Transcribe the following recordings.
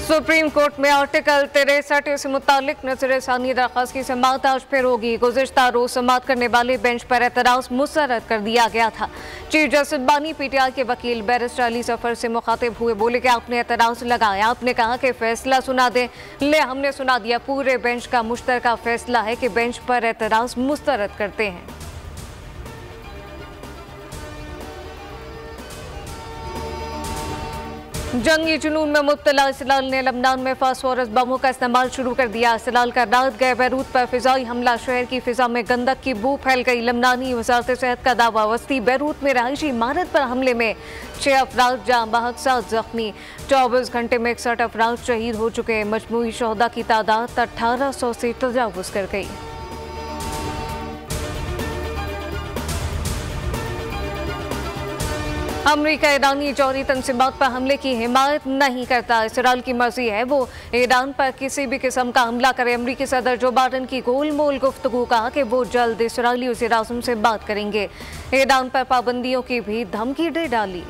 Supreme court में article 63 से मुतालिक नजरसानी दरख्वास्त की समाअत आज फिर होगी। गुज़िश्ता रोज समाअत करने वाले बेंच पर एतराज मुस्तरद कर दिया गया था। चीफ जस्टिस बानी पीटीआई के वकील बैरिस्टर अली सफर से मुखातिब हुए, बोले कि आपने एतराज लगाया, आपने कहा कि फैसला सुना दें। ले हमने सुना दिया। पूरे बेंच का मुश्तरका फैसला है कि बेंच पर एतराज मुस्तरद करते हैं। जंगी जुनून में मुब्तला इसराइल ने लबनान में फास्फोरस बमों का इस्तेमाल शुरू कर दिया। इसराइल का रात गए बैरूत पर फिजाई हमला, शहर की फिजा में गंदक की बू फैल गई। लबनानी वजारत सेहत का दावा, वस्ती बैरूत में रहायशी इमारत पर हमले में 6 अफराद जाँ बहक 7 जख्मी। 24 घंटे में 61 अफराद शहीद हो चुके। मजमूई शहदा की तादाद 1800 से तजावुज कर गई। अमरीका ईरानी जौहरी तंजीमात पर हमले की हिमायत नहीं करता। इसराइल की मर्जी है वो ईरान पर किसी भी किस्म का हमला करे। अमरीकी सदर जो बाइडेन की गोलमोल गुफ्तगू, कहा कि वो जल्द इसराइली वज़ीर-ए-आज़म से बात करेंगे। ईरान पर पाबंदियों की भी धमकी दे डाली।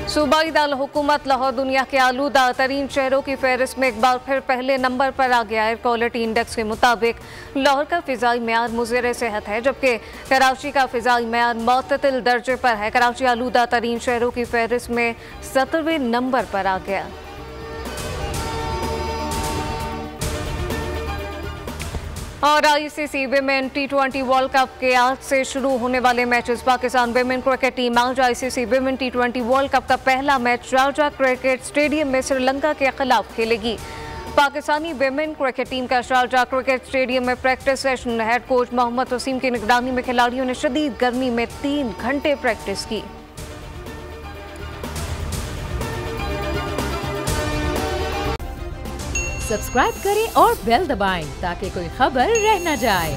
सूबाई दाल हुकूमत लाहौर दुनिया के आलूदा तरीन शहरों की फहरिस्त में एक बार फिर पहले नंबर पर आ गया। एयर क्वालिटी इंडेक्स के मुताबिक लाहौर का फिजाई मेयार मुज़र सेहत है, जबकि कराची का फिजाई मेयार मुअत्तदिल दर्जे पर है। कराची आलूदा तरीन शहरों की फहरिस्त में 17वें नंबर पर आ गया। और ICC women T20 world cup के आज से शुरू होने वाले matches. Pakistan women cricket team आज ICC women T20 world cup का पहला मैच शारजाह क्रिकेट स्टेडियम में श्रीलंका के खिलाफ खेलेगी। पाकिस्तानी विमेन क्रिकेट टीम का शारजाह क्रिकेट स्टेडियम में practice session. Head coach Mohammad Wasim की निगरानी में खिलाड़ियों ने शदीद गर्मी में 3 घंटे प्रैक्टिस की। सब्सक्राइब करें और बेल दबाएं ताकि कोई खबर रह न जाए।